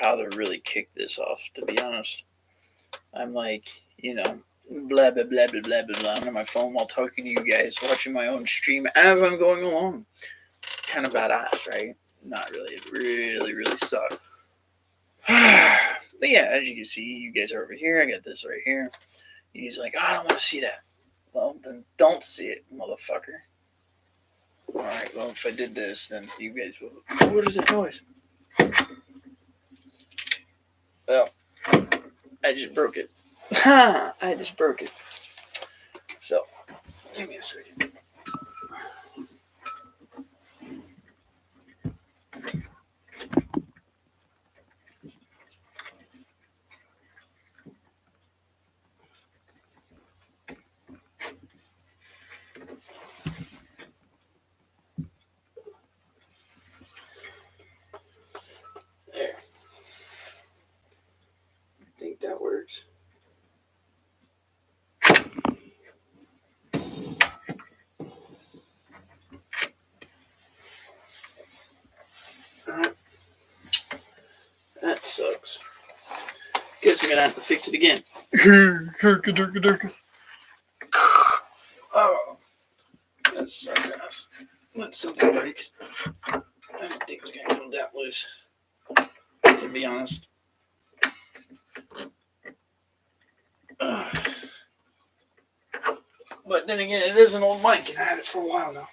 how to really kick this off, to be honest. I'm like, blah, blah, blah, blah, blah, blah, blah, on my phone while talking to you guys, watching my own stream as I'm going along. Kind of badass, right? Not really. It really, really sucks. But yeah, as you can see, you guys are over here. I got this right here. He's like, I don't want to see that. Well, then don't see it, motherfucker. Alright, well, if I did this, then you guys will. What is that noise? Well, I just broke it. Ha! I just broke it. So, give me a second. There. I think that works. That sucks. Guess I'm gonna have to fix it again. Oh, that sucks ass. When something breaks, I don't think it's gonna come that loose. To be honest. But then again, it is an old mic, and I had it for a while now.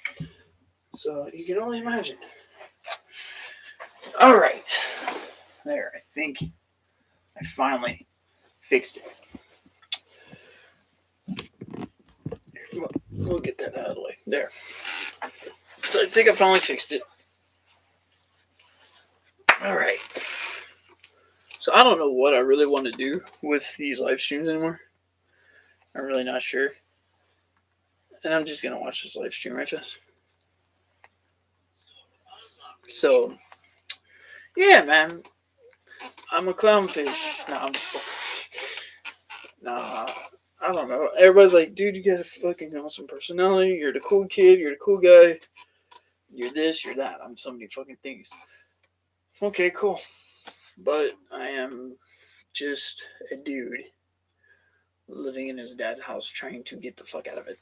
So you can only imagine. All right. There, I think I finally fixed it. We'll get that out of the way. There. So I think I finally fixed it. All right. So I don't know what I really want to do with these live streams anymore. I'm really not sure. And I'm just going to watch this live stream right now. So, yeah, man. I'm a clownfish. Nah, I don't know. Everybody's like, dude, you got a fucking awesome personality. You're the cool kid. You're the cool guy. You're this, you're that. I'm so many fucking things. Okay, cool. But I am just a dude living in his dad's house trying to get the fuck out of it.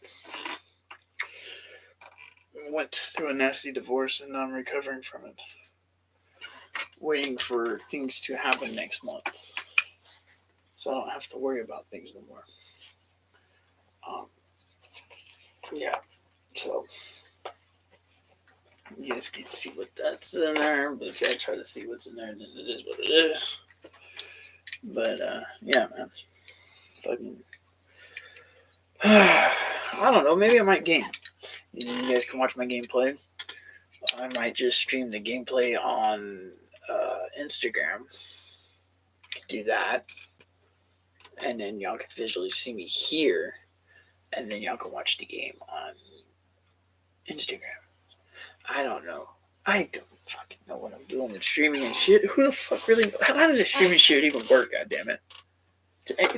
Went through a nasty divorce and now I'm recovering from it. Waiting for things to happen next month. So I don't have to worry about things no more. Yeah. So you guys can see what that's in there, but if I try to see what's in there, then it is what it is. But yeah, man. Fucking I don't know, maybe I might game. You guys can watch my gameplay. I might just stream the gameplay on Instagram. Do that. And then y'all can visually see me here. And then y'all can watch the game on Instagram. I don't know. I don't fucking know what I'm doing with streaming and shit. Who the fuck really... How does this streaming shit even work, goddammit?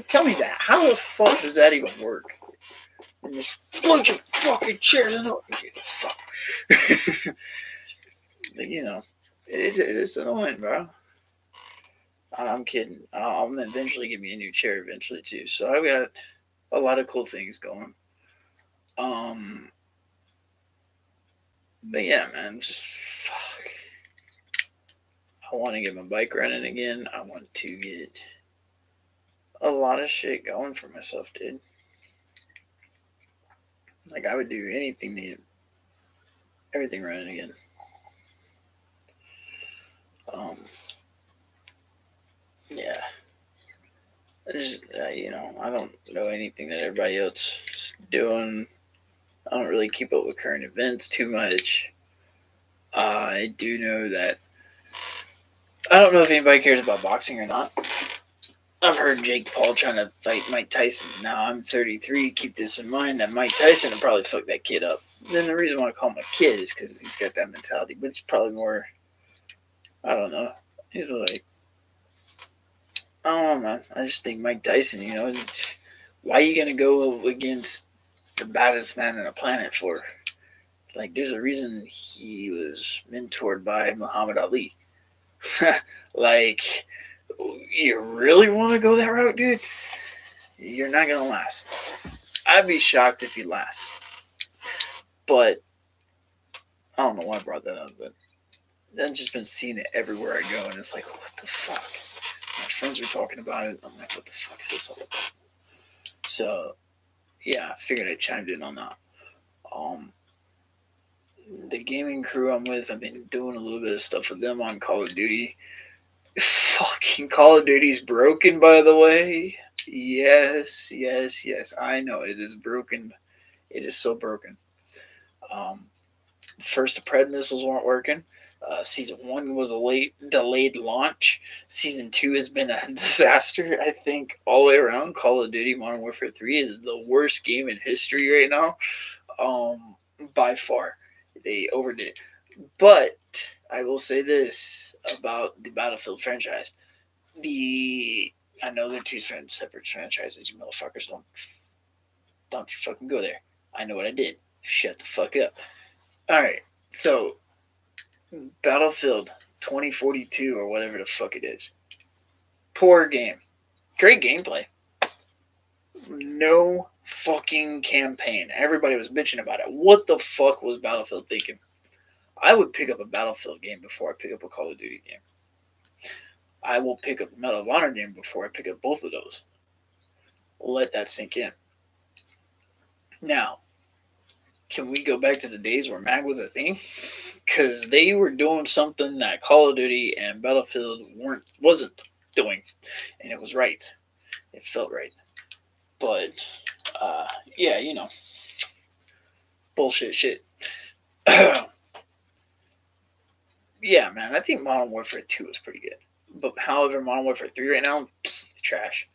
Tell me that. How the fuck does that even work? And this bunch of fucking chairs and all... Fuck. You know, it's annoying, bro. I'm kidding. I'll eventually give me a new chair eventually, too. So I've got a lot of cool things going. But yeah, man, just fuck. I want to get my bike running again. I want to get a lot of shit going for myself, dude. Like, I would do anything to get everything running again. Yeah. I just, I don't know anything that everybody else is doing. I don't really keep up with current events too much. I do know that I don't know if anybody cares about boxing or not. I've heard Jake Paul trying to fight Mike Tyson. Now I'm 33. Keep this in mind that Mike Tyson will probably fuck that kid up. Then the reason why I call him a kid is because he's got that mentality. But it's probably more, I don't know. He's like, I don't know, man. I just think Mike Tyson, why are you going to go against the baddest man on the planet for? Like, there's a reason he was mentored by Muhammad Ali. Like, you really want to go that route, dude? You're not gonna last. I'd be shocked if you last. But I don't know why I brought that up, but I've just been seeing it everywhere I go, and it's like, what the fuck? My friends were talking about it. I'm like, what the fuck is this all about? So, yeah, I figured I chimed in on that. Um, the gaming crew I'm with, I've been doing a little bit of stuff with them on Call of Duty. Fucking Call of Duty's broken, by the way. Yes, yes, yes. I know it is broken. It is so broken. Um, First, the Pred missiles weren't working. Season 1 was a late delayed launch. Season 2 has been a disaster. I think all the way around, Call of Duty Modern Warfare 3 is the worst game in history right now. By far, they overdid it. But I will say this about the Battlefield franchise: the I know they're two separate franchises. You motherfuckers don't you fucking go there. I know what I did. Shut the fuck up. All right, so Battlefield 2042 or whatever the fuck it is. Poor game. Great gameplay. No fucking campaign. Everybody was bitching about it. What the fuck was Battlefield thinking? I would pick up a Battlefield game before I pick up a Call of Duty game. I will pick up a Medal of Honor game before I pick up both of those. Let that sink in. Now, can we go back to the days where MAG was a thing? Because they were doing something that Call of Duty and Battlefield wasn't doing, and it was right. It felt right. But yeah, bullshit shit. Yeah, man, I think Modern Warfare 2 was pretty good. But however, Modern Warfare 3 right now, trash.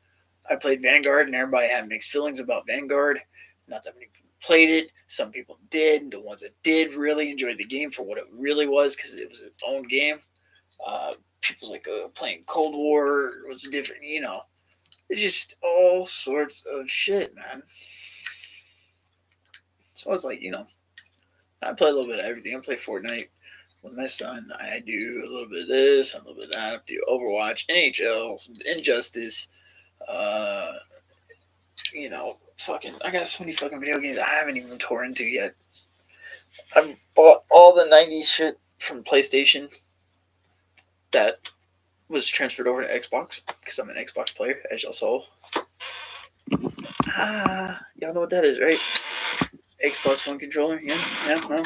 I played Vanguard, and everybody had mixed feelings about Vanguard. Not that many people played it. Some people did. The ones that did really enjoyed the game for what it really was, because it was its own game. People like playing Cold War was different, It's just all sorts of shit, man. So it's like, I play a little bit of everything. I play Fortnite with my son. I do a little bit of this, a little bit of that. I do Overwatch, NHL, Injustice. Uh, I got so many fucking video games I haven't even torn into yet. I bought all the 90s shit from PlayStation that was transferred over to Xbox because I'm an Xbox player, as y'all saw. Y'all know what that is, right? Xbox One controller, yeah, no.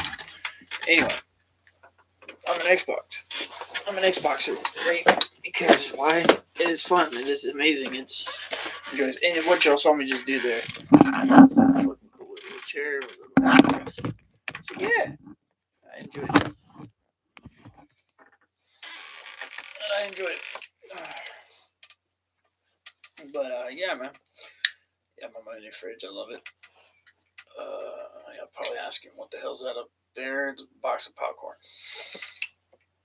Anyway, I'm an Xboxer, right? Because why? It is fun. It is amazing. It's enjoys. And what y'all saw me just do there, that's a fucking cool little chair with a little press. So yeah, I enjoy it. I enjoy it. But yeah, man. Yeah, my new fridge. I love it. I'll probably ask him what the hell's that up there. It's a box of popcorn.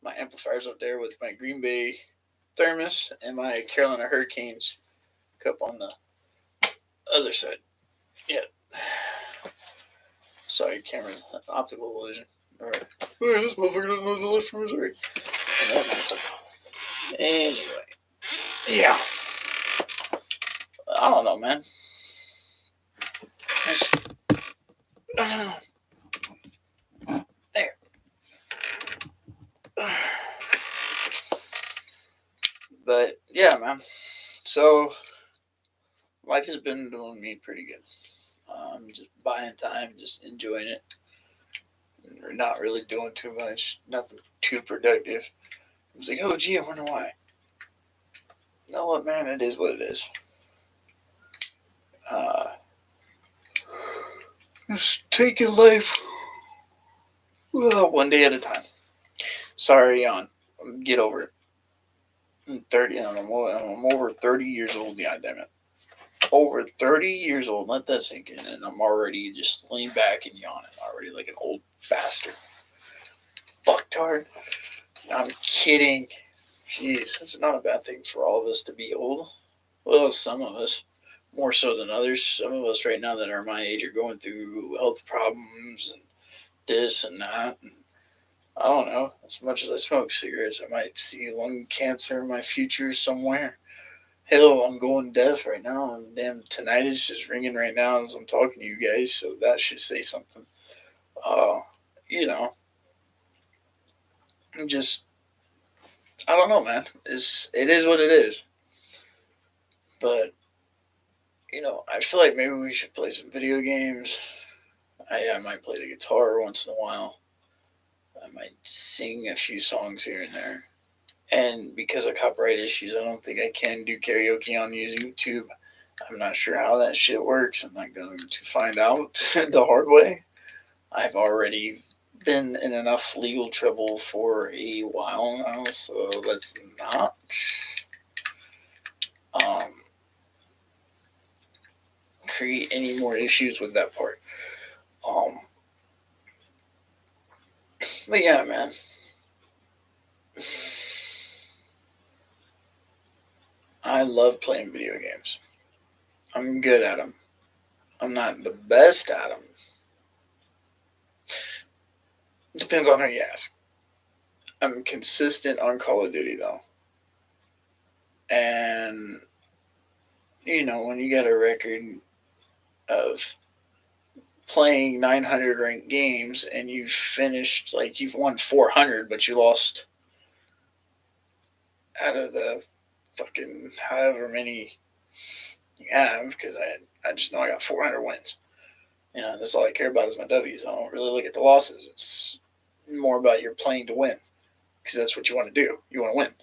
My amplifier's up there with my Green Bay thermos and my Carolina Hurricanes cup on the other side. Yeah. Sorry, camera, optical illusion. Alright. Hey, this motherfucker doesn't know the left from Missouri. Anyway. Yeah. I don't know, man. There. But yeah, man. So life has been doing me pretty good. Just buying time, just enjoying it. We're not really doing too much, nothing too productive. I was like, oh, gee, I wonder why. You know what, man? It is what it is. Just taking life one day at a time. Sorry, yawn. Get over it. I'm 30. I'm over 30 years old. God damn it. Over 30 years old. Let that sink in. And I'm already just leaning back and yawning. Already like an old bastard. Fucktard. I'm kidding. Jeez, it's not a bad thing for all of us to be old. Well, some of us. More so than others. Some of us right now that are my age are going through health problems and this and that. And I don't know. As much as I smoke cigarettes, I might see lung cancer in my future somewhere. Hell, I'm going deaf right now, and damn tinnitus is ringing right now as I'm talking to you guys, so that should say something. Uh, you know, just I don't know, man. It is what it is. But I feel like maybe we should play some video games. I might play the guitar once in a while. I might sing a few songs here and there. And because of copyright issues, I don't think I can do karaoke on YouTube. I'm not sure how that shit works. I'm not going to find out the hard way. I've already been in enough legal trouble for a while now, so let's not um, create any more issues with that part. Um, but yeah, man. I love playing video games. I'm good at them. I'm not the best at them. Depends on who you ask. I'm consistent on Call of Duty though. And when you got a record of playing 900 ranked games and you've finished, like, you've won 400, but you lost out of the fucking however many you have, because I just know I got 400 wins. That's all I care about is my W's. I don't really look at the losses. It's more about you're playing to win, because that's what you want to do. You want to win.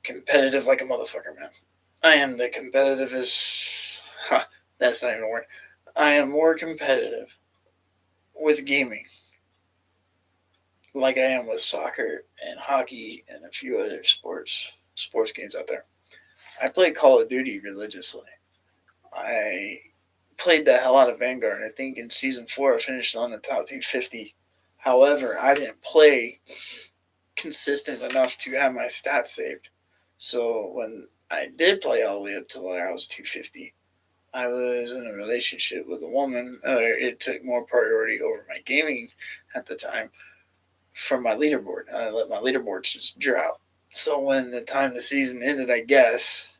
Competitive like a motherfucker, man. I am the competitivest. That's not even a word. I am more competitive with gaming, like I am with soccer and hockey and a few other sports games out there. I play Call of Duty religiously. I played the hell out of Vanguard. I think in season 4 I finished on the top 250. However, I didn't play consistent enough to have my stats saved. So when I did play all the way up to where I was 250, I was in a relationship with a woman. It took more priority over my gaming at the time from my leaderboard. I let my leaderboards just drop. So when the time the season ended, I guess,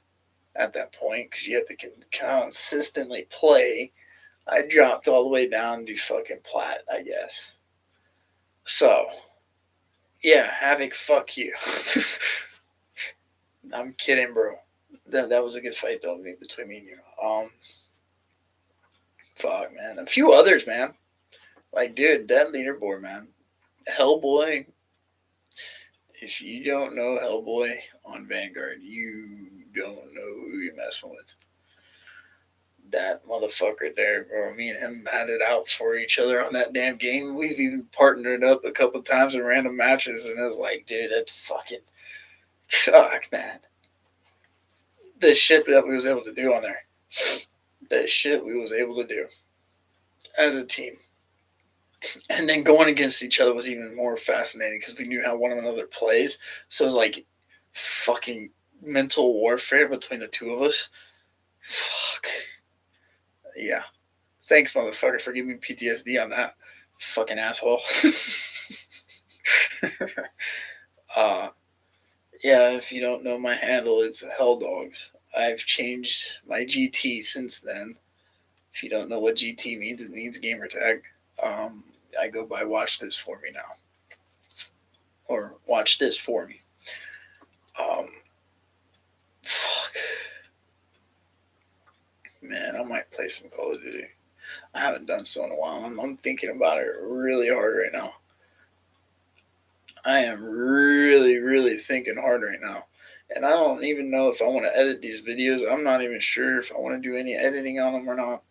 at that point, because you have to consistently play, I dropped all the way down to fucking plat, I guess. So, yeah, Havoc, fuck you. I'm kidding, bro. That was a good fight, though, between me and you. Fuck, man. A few others, man. Like, dude, that leaderboard, man. Hellboy. If you don't know Hellboy on Vanguard, you don't know who you're messing with. That motherfucker there, bro. Me and him had it out for each other on that damn game. We've even partnered up a couple times in random matches, and it was like, dude, that's fucking fuck, man. The shit that we was able to do on there. The shit we was able to do as a team. And then going against each other was even more fascinating because we knew how one another plays. So it was like fucking mental warfare between the two of us. Fuck. Yeah. Thanks, motherfucker, for giving me PTSD on that. Fucking asshole. Yeah, if you don't know my handle, it's Hell Dogs. I've changed my GT since then. If you don't know what GT means, it means gamer tag. I go by Watch This For Me now. Or Watch This For Me. Fuck. Man, I might play some Call of Duty. I haven't done so in a while. I'm thinking about it really hard right now. I am really, really thinking hard right now. And I don't even know if I want to edit these videos. I'm not even sure if I want to do any editing on them or not.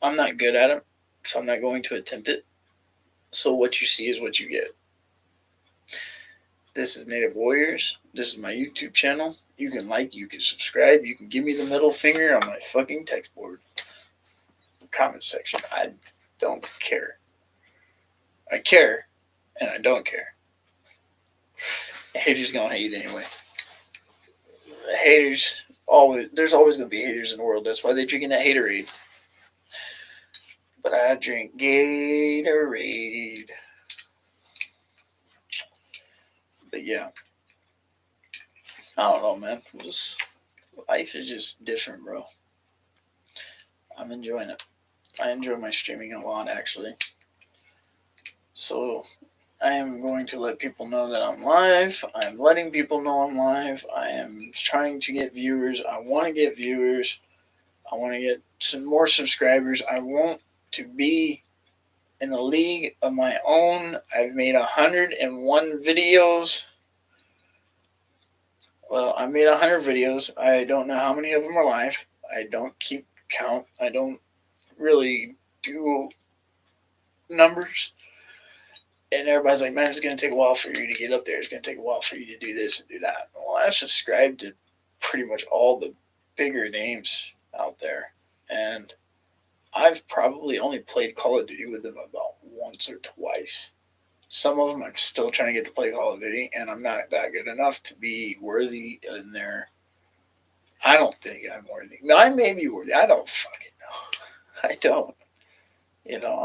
I'm not good at it, so I'm not going to attempt it. So what you see is what you get. This is Native Warriors. This is my YouTube channel. You can like, you can subscribe, you can give me the middle finger on my fucking text board. Comment section. I don't care. I care, and I don't care. Haters gonna hate anyway. Haters there's always gonna be haters in the world. That's why they're drinking that haterade. But I drink Gatorade. But yeah, I don't know, man. Life is just different, bro. I'm enjoying it. I enjoy my streaming a lot, actually. So I am going to let people know that I'm live. I'm letting people know I'm live. I am trying to get viewers. I want to get viewers. I want to get some more subscribers. I want to be in a league of my own. I've made 101 videos. Well, I made 100 videos. I don't know how many of them are live. I don't keep count. I don't really do numbers. And everybody's like, man, it's going to take a while for you to get up there. It's going to take a while for you to do this and do that. Well, I've subscribed to pretty much all the bigger names out there. And I've probably only played Call of Duty with them about once or twice. Some of them I'm still trying to get to play Call of Duty, and I'm not that good enough to be worthy in their... I don't think I'm worthy. No, I may be worthy. I don't fucking know. I don't. You know,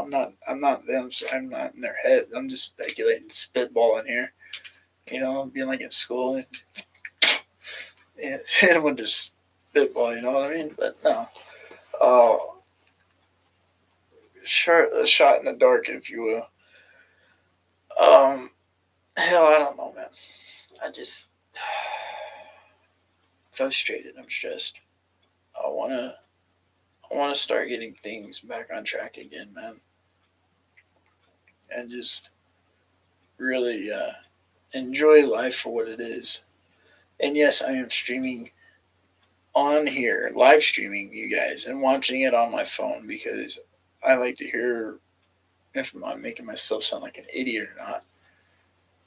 I'm not them, so I'm not in their head. I'm just speculating, spitballing here. You know, being like in school and we'll just spitball, you know what I mean? But no. A shot in the dark, if you will. Hell, I don't know, man. I just frustrated. I'm stressed. I wanna start getting things back on track again, man, and just really enjoy life for what it is. And yes, I am streaming on here, live streaming you guys, and watching it on my phone because I like to hear if I'm making myself sound like an idiot or not.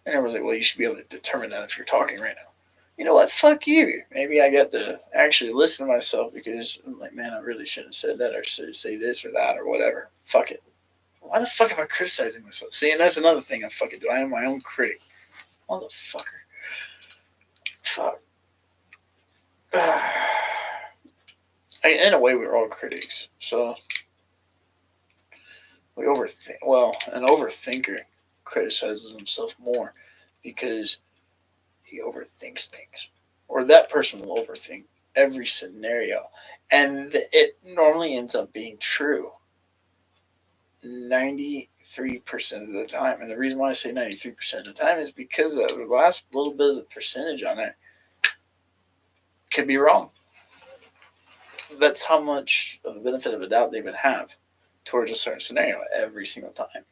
And everyone's like, well, you should be able to determine that if you're talking right now. You know what? Fuck you. Maybe I got to actually listen to myself because I'm like, man, I really shouldn't have said that or should say this or that or whatever. Fuck it. Why the fuck am I criticizing myself? See, and that's another thing I fucking do. I am my own critic. Motherfucker. Fuck. In a way, we're all critics. So we overthink. Well, an overthinker criticizes himself more because he overthinks things. Or that person will overthink every scenario. And it normally ends up being true 93% of the time. And the reason why I say 93% of the time is because of the last little bit of the percentage on there could be wrong. That's how much of the benefit of a doubt they would have towards a certain scenario every single time.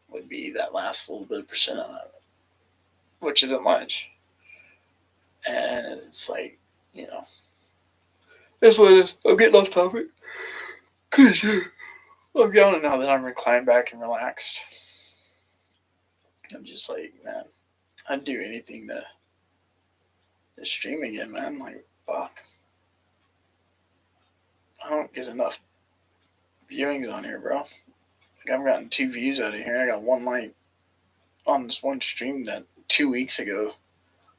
Would be that last little bit of percent on it, which isn't much. And it's like, you know, that's what it is. I'm getting off topic. Cause I'm yawning now that I'm reclined back and relaxed. I'm just like, man, I'd do anything to stream again, man. Like, fuck. I don't get enough viewings on here, bro. Like, I've gotten 2 views out of here. I got one like on this one stream that 2 weeks ago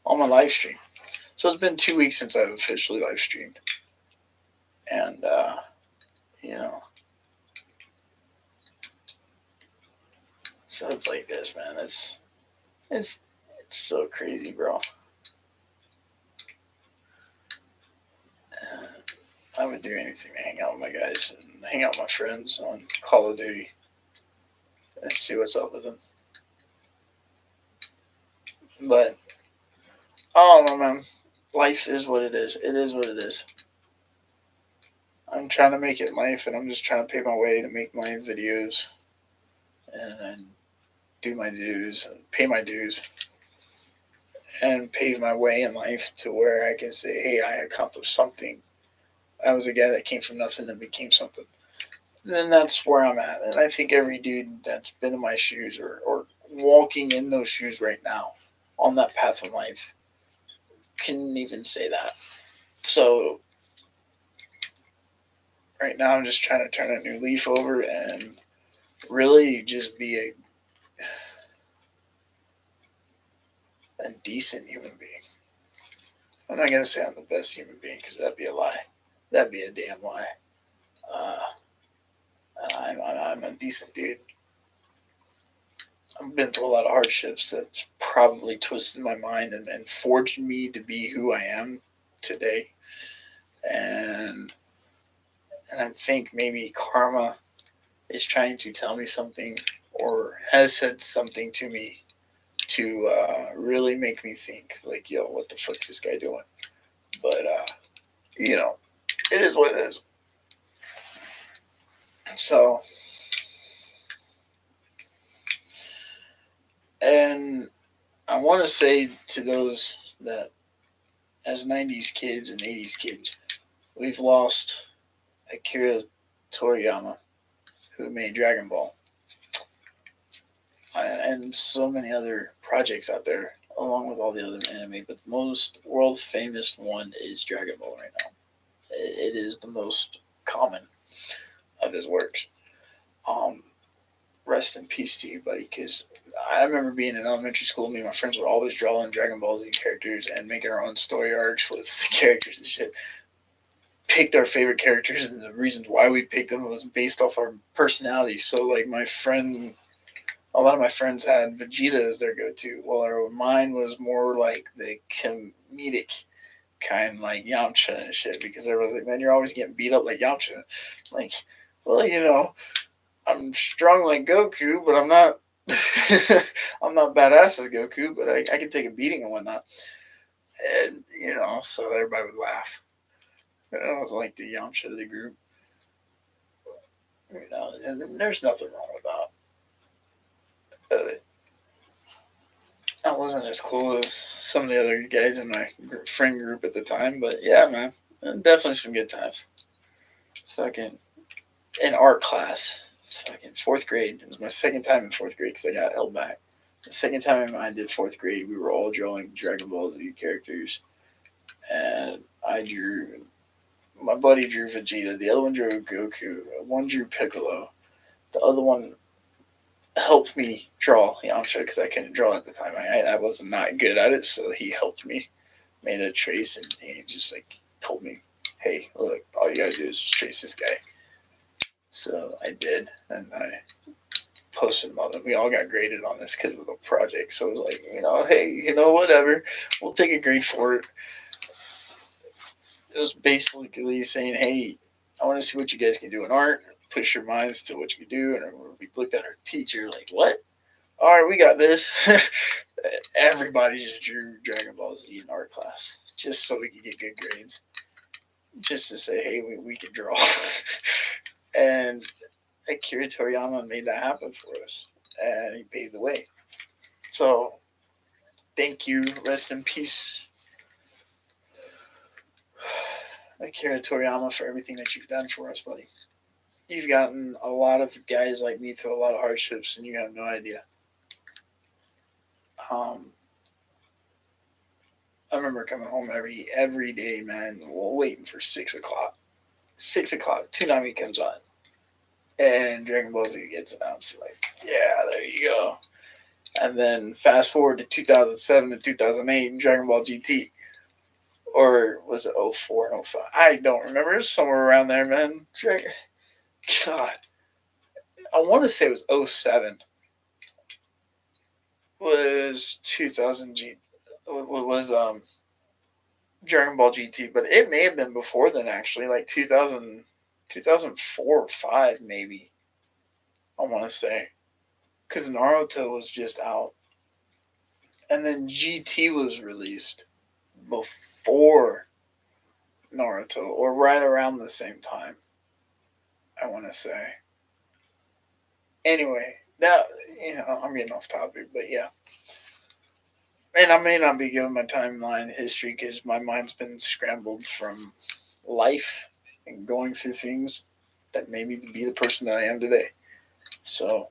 on my live stream. So it's been 2 weeks since I've officially live streamed. And, you know, so it's like this, man. It's so crazy, bro. I would do anything to hang out with my guys and hang out with my friends on Call of Duty and see what's up with them. But I don't know, man. Life is what it is. It is what it is. I'm trying to make it life, and I'm just trying to pay my way to make my videos and do my dues, and pay my dues, and pave my way in life to where I can say, hey, I accomplished something. I was a guy that came from nothing and became something. Then that's where I'm at. And I think every dude that's been in my shoes or walking in those shoes right now on that path of life can even say that. So right now I'm just trying to turn a new leaf over and really just be a decent human being. I'm not going to say I'm the best human being because that'd be a lie. That'd be a damn lie. I'm a decent dude. I've been through a lot of hardships that's probably twisted my mind and forged me to be who I am today. And I think maybe karma is trying to tell me something or has said something to me to really make me think, like, yo, what the fuck is this guy doing? But, it is what it is. So, and I want to say to those that, as 90s kids and 80s kids, we've lost Akira Toriyama, who made Dragon Ball, and so many other projects out there, along with all the other anime. But the most world famous one is Dragon Ball right now. It is the most common of his works. Um, Rest in peace to you, buddy, because I remember being in elementary school, me and my friends would always draw in Dragon Ball Z characters and making our own story arcs with characters and shit. Picked our favorite characters, and the reasons why we picked them was based off our personality. So, like, a lot of my friends had Vegeta as their go-to, while mine was more like the comedic kind, like Yamcha and shit, because everyone's like, man, you're always getting beat up like Yamcha. Like, well, I'm strong like Goku, but I'm not. I'm not badass as Goku, but I can take a beating and whatnot. And so everybody would laugh. I was like the Yamcha of the group. And there's nothing wrong with that. I wasn't as cool as some of the other guys in my friend group at the time, but yeah, man, definitely some good times. Fucking in art class, fucking fourth grade. It was my second time in fourth grade because I got held back. The second time I did fourth grade, we were all drawing Dragon Ball Z characters, and my buddy drew Vegeta, the other one drew Goku, one drew Piccolo, the other one helped me draw Yamcha because I couldn't draw at the time. I was not good at it, so he helped me, made a trace, and he just like told me, hey, look, all you gotta do is just trace this guy. So I did, and I posted them all. We all got graded on this because of the project. So it was like, hey, whatever, we'll take a grade for it. It was basically saying, hey, I want to see what you guys can do in art. Push your minds to what you can do. And we looked at our teacher like, what? All right, we got this. Everybody just drew Dragon Ball Z in art class just so we could get good grades. Just to say, hey, we can draw. And Akira Toriyama made that happen for us. And he paved the way. So, thank you. Rest in peace, Akira Toriyama, for everything that you've done for us, buddy. You've gotten a lot of guys like me through a lot of hardships, and you have no idea. I remember coming home every day, man, waiting for 6 o'clock. 6 o'clock, Toonami comes on, and Dragon Ball Z gets announced. Like, yeah, there you go. And then fast forward to 2007 to 2008, and Dragon Ball GT. Or was it 04 and 05? I don't remember. It was somewhere around there, man. God. I want to say it was 07. Was 2000 G. Was Dragon Ball GT, but it may have been before then, actually, like 2004 or 5, maybe. I want to say. Because Naruto was just out. And then GT was released before Naruto, or right around the same time, I want to say. Anyway, now, I'm getting off topic, but yeah. And I may not be giving my timeline history because my mind's been scrambled from life and going through things that made me be the person that I am today. So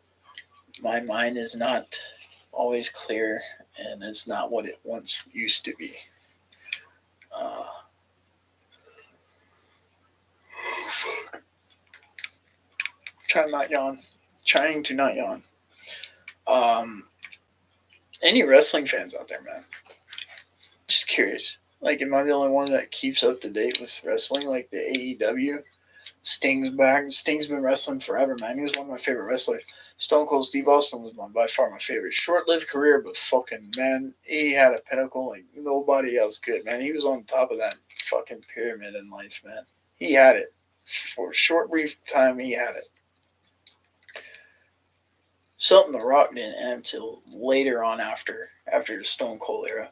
my mind is not always clear, and it's not what it once used to be. Trying to not yawn. Any wrestling fans out there, man? Just curious. Like, am I the only one that keeps up to date with wrestling, like the AEW? Sting's back. Sting's been wrestling forever, man. He was one of my favorite wrestlers. Stone Cold Steve Austin was by far my favorite. Short-lived career, but fucking, man, he had a pinnacle like nobody else could, man. He was on top of that fucking pyramid in life, man. He had it. For a short, brief time, he had it. Something The Rock didn't have until later on after the Stone Cold era.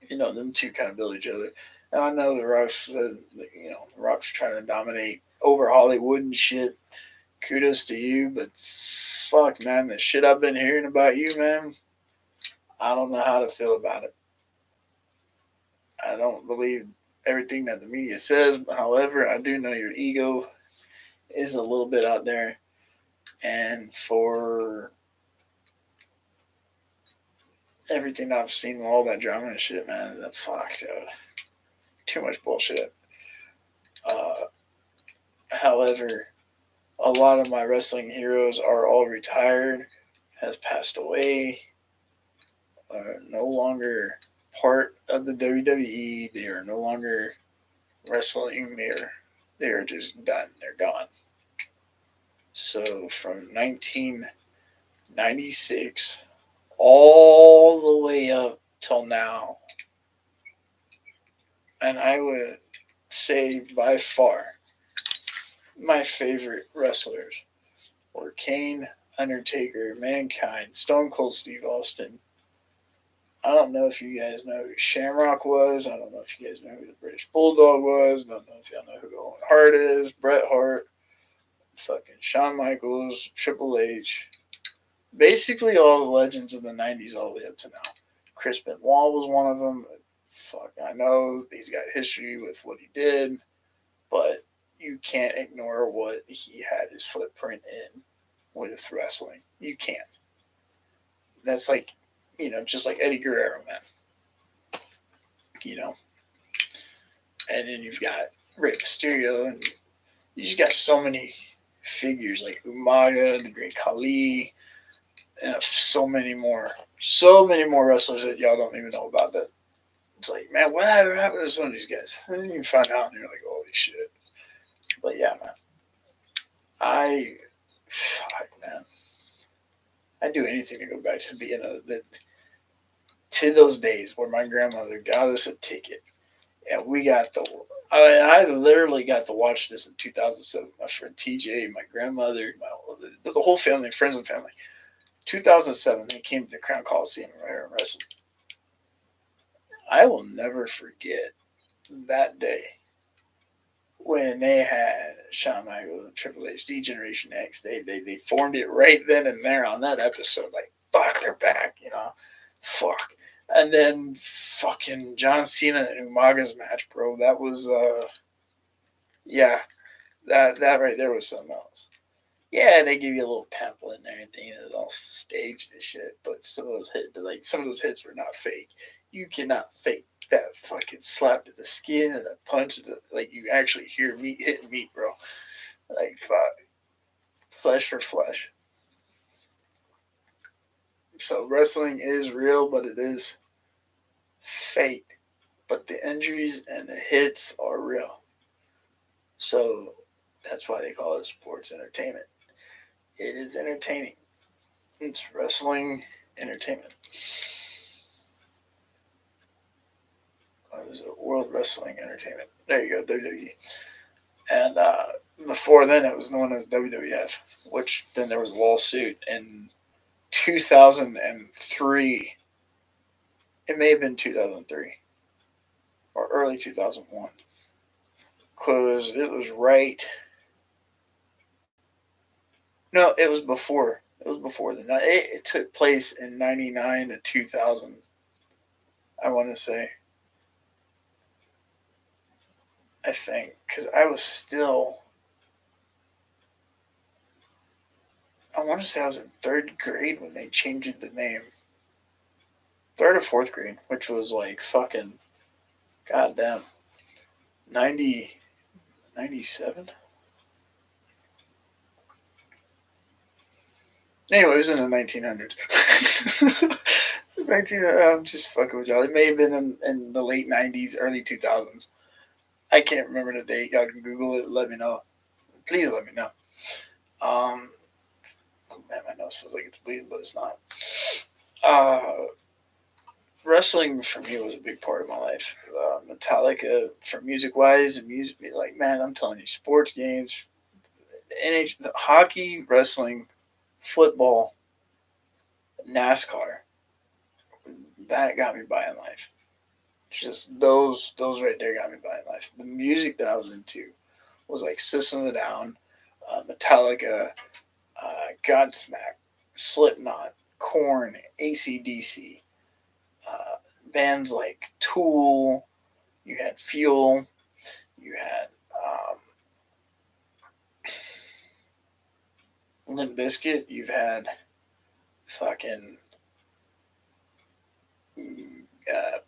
Them two kind of build each other. And I know The Rock's trying to dominate over Hollywood and shit. Kudos to you, but fuck, man, the shit I've been hearing about you, man, I don't know how to feel about it. I don't believe everything that the media says, but however, I do know your ego is a little bit out there. And for everything I've seen, all that drama and shit, man, fuck, dude. Too much bullshit. However, a lot of my wrestling heroes are all retired, has passed away, are no longer part of the WWE. They are no longer wrestling. They are just done. They're gone. So from 1996 all the way up till now, and I would say by far my favorite wrestlers were Kane, Undertaker, Mankind, Stone Cold Steve Austin. I don't know if you guys know who Shamrock was. I don't know if you guys know who the British Bulldog was. I don't know if y'all know who Owen Hart is, Bret Hart, fucking Shawn Michaels, Triple H. Basically all the legends of the 90s all the way up to now. Chris Benoit was one of them. Fuck, I know he's got history with what he did, but you can't ignore what he had his footprint in with wrestling. You can't. That's like, just like Eddie Guerrero, man. And then you've got Rey Mysterio, and you just got so many figures like Umaga, the Great Khali, and so many more wrestlers that y'all don't even know about. That it's like, man, whatever happened to some of these guys? And then you find out, and you're like, holy shit. But yeah, man, I'd do anything to go back to being to those days where my grandmother got us a ticket, and we got I literally got to watch this in 2007. My friend TJ, my grandmother, the whole family, friends and family. 2007, they came to the Crown Coliseum and wrestled. I will never forget that day when they had Shawn Michaels and Triple H, D-Generation X. They formed it right then and there on that episode. Like, fuck, they're back, fuck. And then fucking John Cena and Umaga's match, bro. That was, that right there was something else. Yeah, they give you a little pamphlet and everything, and it's all staged and shit. But some of those hits were not fake. You cannot fake that fucking slap to the skin and a punch to you actually hear meat hitting meat, bro. Like, fuck, flesh for flesh. So wrestling is real, but it is fake. But the injuries and the hits are real. So that's why they call it sports entertainment. It is entertaining. It's wrestling entertainment. What is it? World Wrestling Entertainment. There you go, WWE. And before then, it was known as WWF, which then there was a lawsuit in 2003. It may have been 2003 or early 2001. Because it was right. No, it was before. It was before then. It took place in 99 to 2000. I want to say. I think. Because I was still. I want to say I was in third grade when they changed the name. Third or fourth grade, which was like fucking. Goddamn. 97? Anyway, it was in the 1900s. I'm just fucking with y'all. It may have been in the late 90s, early 2000s. I can't remember the date. Y'all can Google it. Let me know. Please let me know. Man, my nose feels like it's bleeding, but it's not. Wrestling for me was a big part of my life. Metallica for music wise, and music, like, man, I'm telling you, sports games, hockey, wrestling, football, NASCAR, that got me by in life. Just those right there got me by in life. The music that I was into was like System of a Down, Metallica, Godsmack, Slipknot, Korn, AC/DC, bands like Tool. You had Fuel. You had Limp Bizkit. You've had fucking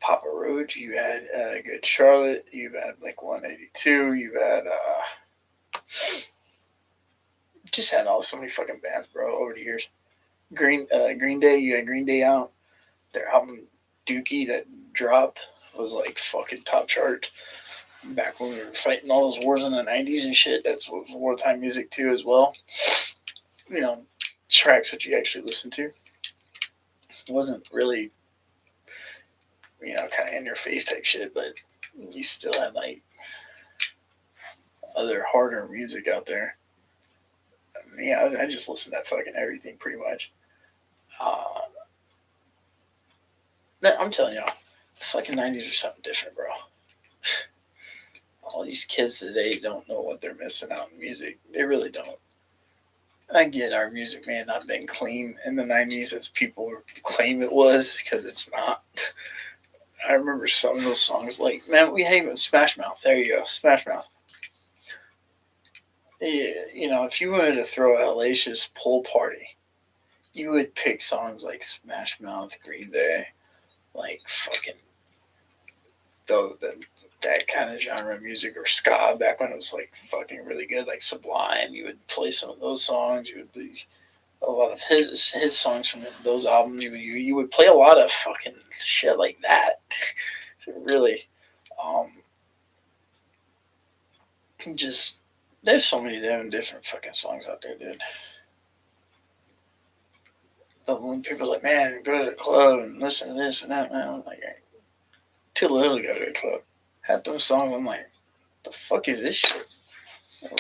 Papa Roach. You had Good Charlotte. You've had Blink 182. You've had just had so many fucking bands, bro, over the years. Green Day. You had Green Day out. Their album Dookie that dropped was like fucking top chart. Back when we were fighting all those wars in the 90s and shit, that's what was wartime music too as well. You know, tracks that you actually listen to. It wasn't really, kind of in your face type shit, but you still had like other harder music out there. I just listened to fucking everything pretty much. I'm telling y'all, the fucking 90s are something different, bro. All these kids today don't know what they're missing out in music. They really don't. I get our music may have not been clean in the 90s as people claim it was, because it's not. I remember some of those songs like, man, we hate Smash Mouth. There you go, Smash Mouth. Yeah, if you wanted to throw a hellacious pool party, you would pick songs like Smash Mouth, Green Day, like fucking that kind of genre of music, or ska back when it was like fucking really good, like Sublime. You would play some of those songs. You would be a lot of his songs from those albums. You would play a lot of fucking shit like that. Really, just there's so many different fucking songs out there, dude. But when people are like, man, go to the club and listen to this and that, man, I'm like, too little to go to the club. Half those songs, I'm like, the fuck is this shit?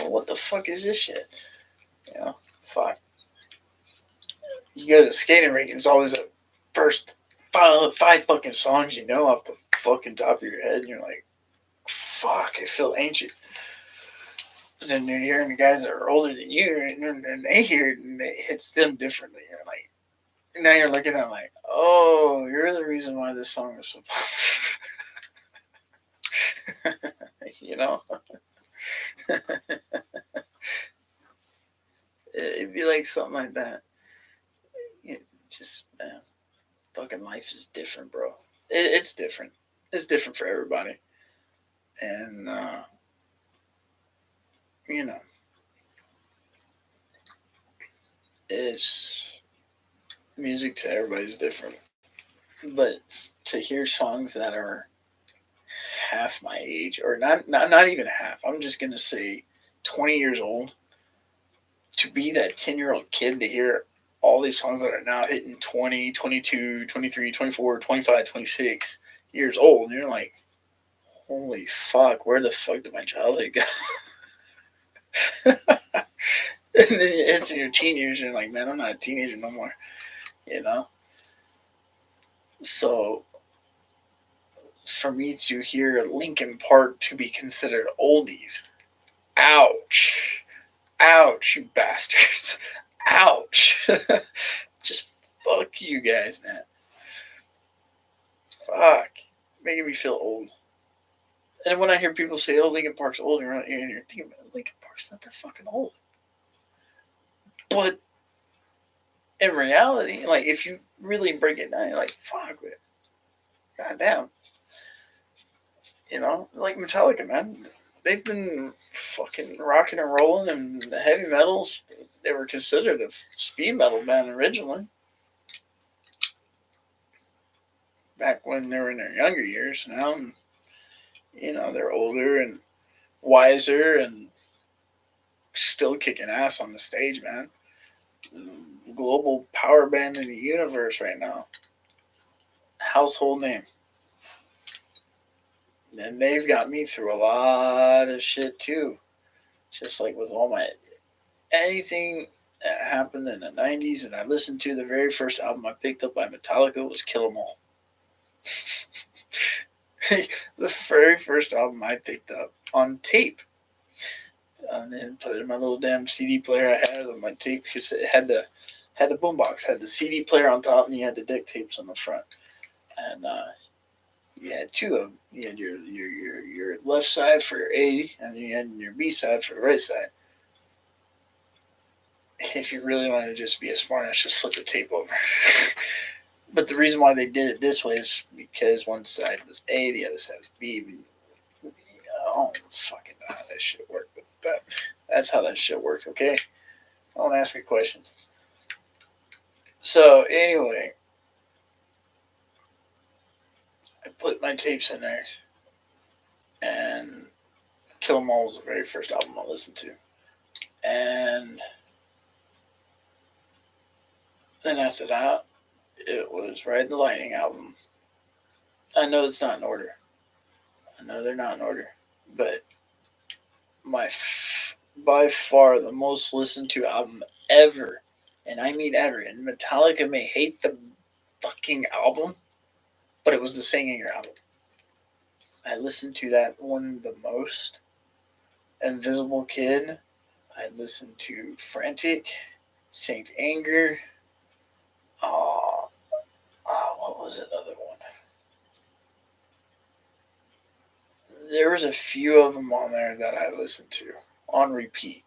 What the fuck is this shit? Fuck. You go to the skating rink, and it's always the first five fucking songs you know off the fucking top of your head, and you're like, fuck, I feel ancient. But then you're hearing the guys that are older than you, and they hear it, and it hits them differently. You're like, now you're looking at it like, oh, you're the reason why this song is so popular. It'd be like something like that. Just, man, fucking life is different, bro. It's different. It's different for everybody. And, it's music to everybody's different. But to hear songs that are half my age, or not even half, I'm just going to say 20 years old, to be that 10-year-old kid, to hear all these songs that are now hitting 20, 22, 23, 24, 25, 26 years old, and you're like, holy fuck, where the fuck did my childhood go? And then it's in your teen years, and you're like, man, I'm not a teenager no more, So, for me to hear Linkin Park to be considered oldies, ouch, you bastards, ouch. Just fuck you guys, man. Fuck, making me feel old. And when I hear people say, "Oh, Linkin Park's old," and you're thinking, Linkin Park's not that fucking old. But in reality, like, if you really break it down, you're like, fuck it. Goddamn. Like Metallica, man. They've been fucking rocking and rolling, and the heavy metals, they were considered a speed metal band originally. Back when they were in their younger years. Now, they're older, and wiser and still kicking ass on the stage, man. Global power band in the universe right now. Household name. And they've got me through a lot of shit too. Just like with all my anything that happened in the 90s, and I listened to the very first album I picked up by Metallica was Kill 'Em All. The very first album I picked up on tape. And then put it in my little damn CD player I had on my tape because it had the boombox, had the CD player on top, and you had the deck tapes on the front. And you had two of them. You had your left side for your A, and you had your B side for the right side. If you really want to just be a smartass, just flip the tape over. But the reason why they did it this way is because one side was A, the other side was B. I don't fucking know how that shit worked, but that's how that shit works, okay? Don't ask me questions. So, anyway, I put my tapes in there, and Kill 'Em All was the very first album I listened to. And then after that, it was Ride the Lightning album. I know it's not in order. I know they're not in order. But by far the most listened to album ever, and I mean ever, and Metallica may hate the fucking album, but it was the Singing album. I listened to that one the most. Invisible Kid. I listened to Frantic, Saint Anger. What was another one? There was a few of them on there that I listened to on repeat.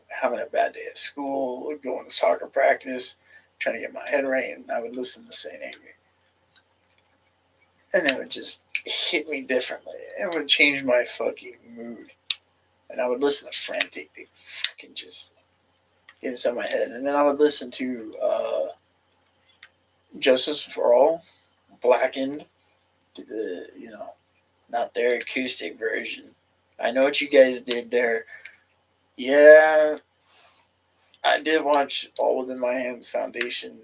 Having a bad day at school, going to soccer practice, trying to get my head right, and I would listen to Saint Anger. And it would just hit me differently. It would change my fucking mood. And I would listen to Frantic. They fucking just get inside my head. And then I would listen to Justice for All, Blackened, not their acoustic version. I know what you guys did there. Yeah, I did watch All Within My Hands Foundation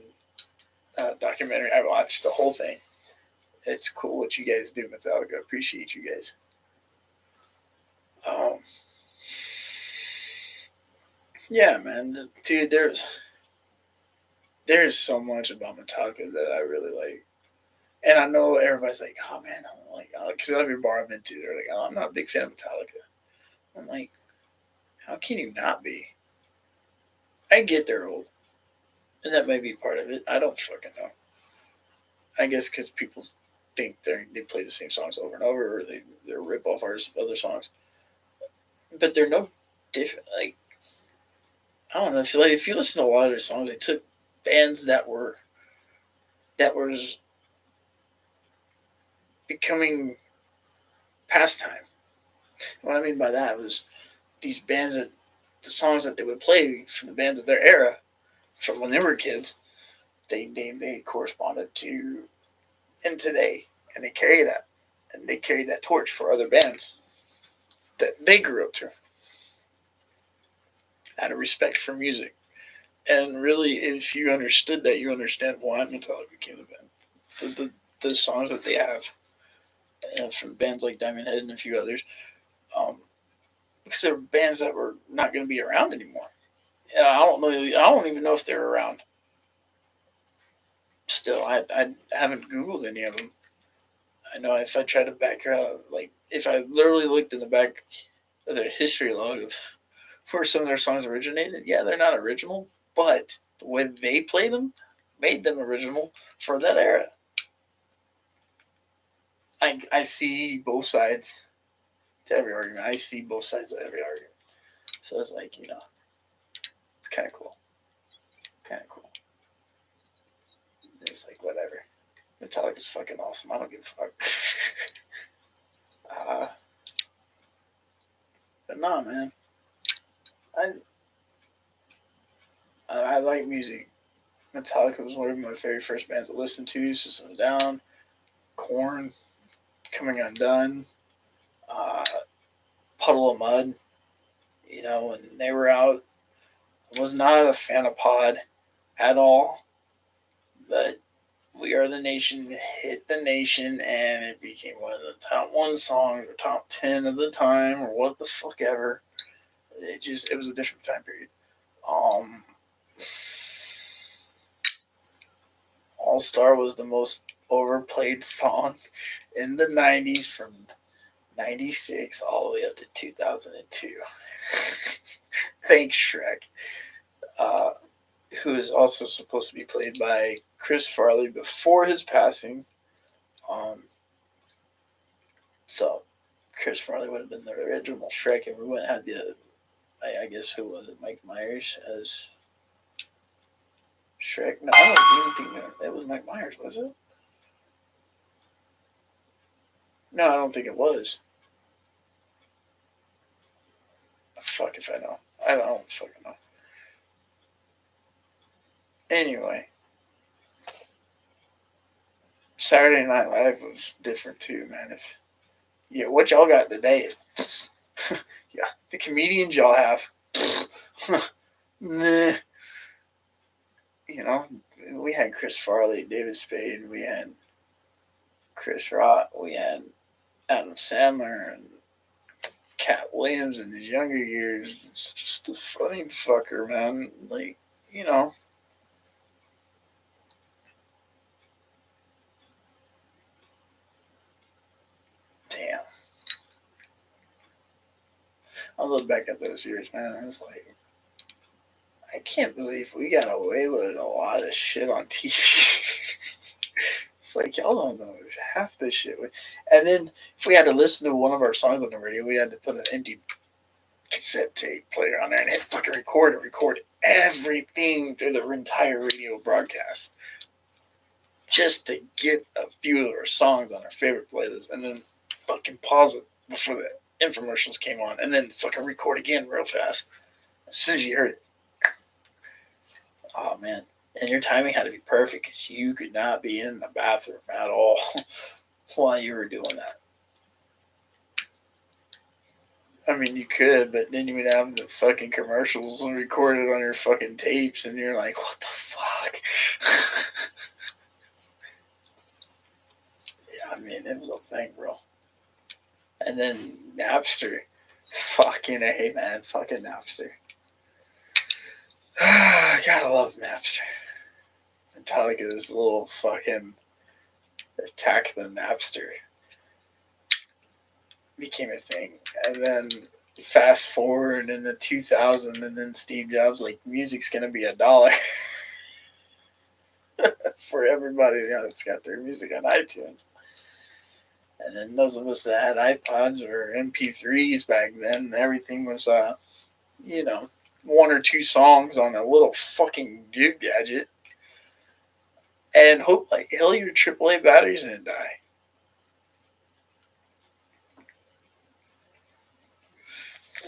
documentary. I watched the whole thing. It's cool what you guys do, Metallica. I appreciate you guys. Yeah, man, dude, there's so much about Metallica that I really like. And I know everybody's like, oh man, I don't like, because every bar I've been to, they're like, oh, I'm not a big fan of Metallica. I'm like, how can you not be? I get they're old, and that may be part of it. I don't fucking know. I guess because people think they play the same songs over and over, or they're rip-off artists of other songs. But they're no different. Like, I don't know. If you listen to a lot of their songs, they took bands that was becoming pastime. What I mean by that was these bands that the songs that they would play from the bands of their era, from when they were kids, they corresponded to in today, and they carry that torch for other bands that they grew up to, out of respect for music. And really, if you understood that, you understand why Metallica became a band. The songs that they have from bands like Diamond Head and a few others, because they're bands that were not going to be around anymore. I don't know. I don't even know if they're around. Still, I haven't Googled any of them. I know if I try to back out, like if I literally looked in the back of their history log of where some of their songs originated, yeah, they're not original, but the way they play them made them original for that era. I see both sides to every argument. I see both sides of every argument. So it's like, it's kind of cool. It's like, whatever. Metallica's fucking awesome. I don't give a fuck. But nah, man. I like music. Metallica was one of my very first bands to listen to. System of a Down, Korn, Coming Undone, Puddle of Mud, when they were out. I was not a fan of Pod at all, but We Are the Nation hit the nation, and it became one of the top 1 songs or top 10 of the time or what the fuck ever. It was a different time period. All Star was the most overplayed song in the 90s from 96 all the way up to 2002. Thanks, Shrek. Who is also supposed to be played by Chris Farley before his passing. So Chris Farley would have been the original Shrek, and we wouldn't have the, I guess, who was it? Mike Myers as Shrek? No, I don't even think that was Mike Myers, was it? No, I don't think it was. Fuck if I know. I don't fucking know. Anyway, Saturday Night Live was different too, man. What y'all got today is, yeah, the comedians y'all have, meh. We had Chris Farley, David Spade, we had Chris Rock, we had Adam Sandler, and Cat Williams in his younger years. It's just a funny fucker, man. Damn. I look back at those years, man, and it's like, I can't believe we got away with a lot of shit on TV. It's like, y'all don't know half this shit. And then if we had to listen to one of our songs on the radio, we had to put an empty cassette tape player on there and hit fucking record everything through the entire radio broadcast just to get a few of our songs on our favorite playlist, and then fucking pause it before the infomercials came on, and then fucking record again real fast as soon as you heard it. Oh man. And your timing had to be perfect because you could not be in the bathroom at all while you were doing that. I mean, you could, but then you would have the fucking commercials recorded on your fucking tapes, and you're like, what the fuck? Yeah, I mean, it was a thing, bro. And then Napster. Fucking A, man. Fucking Napster. Gotta love Napster. Metallica's little fucking Attack the Napster became a thing. And then fast forward in the 2000s, and then Steve Jobs, like, music's gonna be $1 for everybody that's got their music on iTunes. And then those of us that had iPods or MP3s back then, everything was, 1 or 2 songs on a little fucking Duke gadget. And hope like hell your AAA batteries didn't die.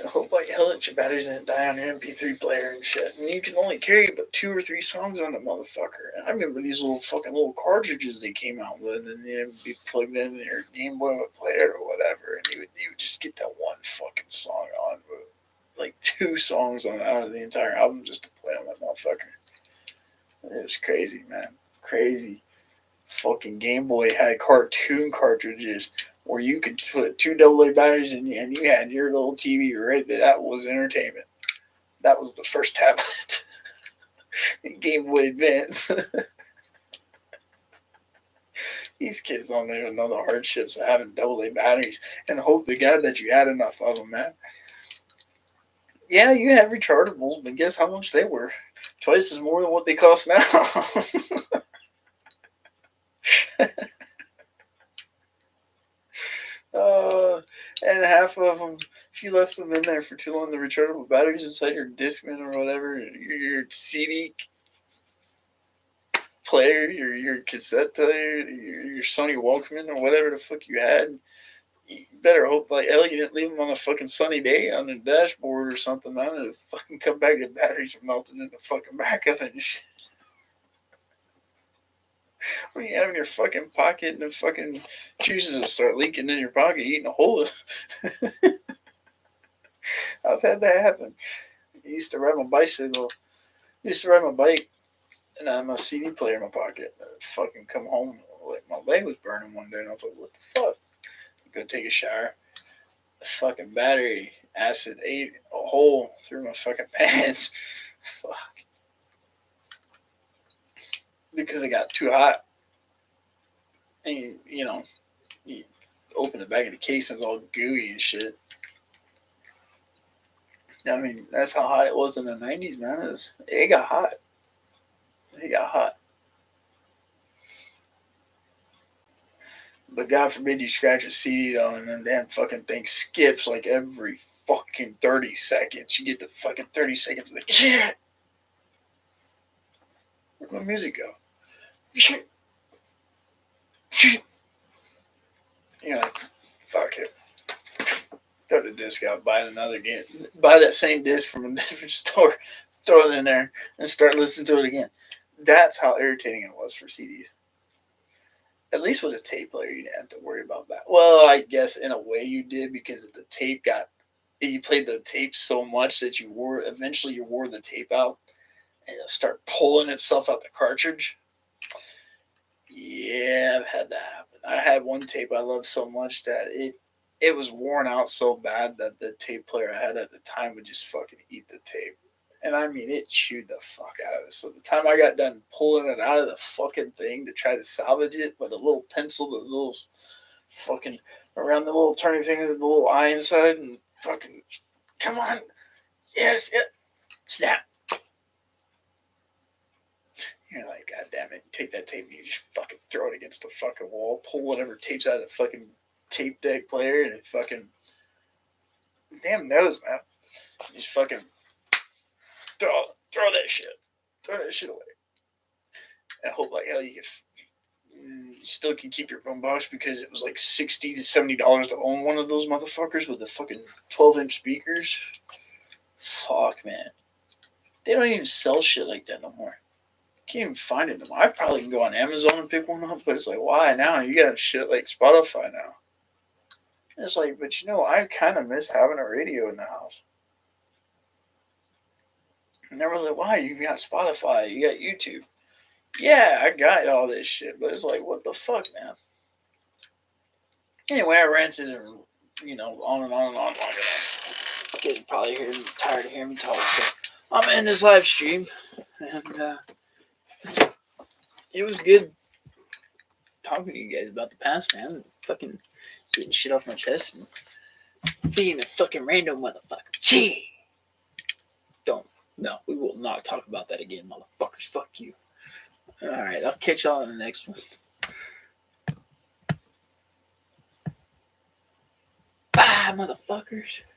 Hope like hell that your batteries didn't die on your MP3 player and shit. And you can only carry about 2 or 3 songs on the motherfucker. And I remember these little cartridges they came out with, and they would be plugged in your Game Boy player or whatever, and you would just get that one fucking song on, like 2 songs on out of the entire album just to play on that motherfucker. It was crazy, man. Crazy. Fucking Game Boy had cartoon cartridges where you could put 2 AA batteries in, and you had your little TV right there. That was entertainment. That was the first tablet. Game Boy Advance. These kids don't even know the hardships of having AA batteries, and hope to God that you had enough of them, man. Yeah, you had rechargeables, but guess how much they were? Twice as more than what they cost now. And half of them, if you left them in there for too long, the rechargeable batteries inside your Discman or whatever, your CD player, your cassette player, your Sony Walkman or whatever the fuck you had, you better hope like hell you didn't leave them on a fucking sunny day on the dashboard or something, man. It'll fucking come back, the batteries are melting in the fucking back of it and shit. When you have in your fucking pocket and the fucking juices will start leaking in your pocket, eating a hole of I've had that happen. I used to ride my bicycle. I used to ride my bike, and I had my CD player in my pocket. I fucking come home, like my leg was burning one day, and I was like, "What the fuck?" Go take a shower. The fucking battery acid ate a hole through my fucking pants. Fuck. Because it got too hot. And you open the back of the case and it's all gooey and shit. I mean, that's how hot it was in the 90s, man. It got hot. It got hot. But God forbid you scratch a CD though, and then damn fucking thing skips like every fucking 30 seconds. You get the fucking 30 seconds of the yeah. Where'd my music go? You're like, fuck it. Throw the disc out, buy another game. Buy that same disc from a different store, throw it in there, and start listening to it again. That's how irritating it was for CDs. At least with a tape player, you didn't have to worry about that. Well, I guess in a way you did because the tape you played the tape so much that eventually you wore the tape out and it'll start pulling itself out the cartridge. Yeah, I've had that happen. I had one tape I loved so much that it was worn out so bad that the tape player I had at the time would just fucking eat the tape. And I mean, it chewed the fuck out of it. So the time I got done pulling it out of the fucking thing to try to salvage it with a little pencil, the little fucking around the little turning thing, the little eye inside, and fucking, come on, yes, yeah, snap. You're like, God damn it, take that tape and you just fucking throw it against the fucking wall, pull whatever tapes out of the fucking tape deck player, and it fucking, damn nose, man. You just fucking throw that shit. Throw that shit away. And I hope like hell you still can keep your boombox because it was like $60 to $70 to own one of those motherfuckers with the fucking 12-inch speakers. Fuck, man. They don't even sell shit like that no more. Can't even find it no more. I probably can go on Amazon and pick one up, but it's like, why now? You got shit like Spotify now. And it's like, but I kind of miss having a radio in the house. And they were like, why? You got Spotify, you got YouTube. Yeah, I got all this shit, but it's like, what the fuck, man? Anyway, I ranted and, on and on and on long enough. You guys probably tired of hearing me talk, so I'm gonna end this live stream. And it was good talking to you guys about the past, man. Fucking getting shit off my chest and being a fucking random motherfucker. Gee! No, we will not talk about that again, motherfuckers. Fuck you. Alright, I'll catch y'all in the next one. Bye, motherfuckers.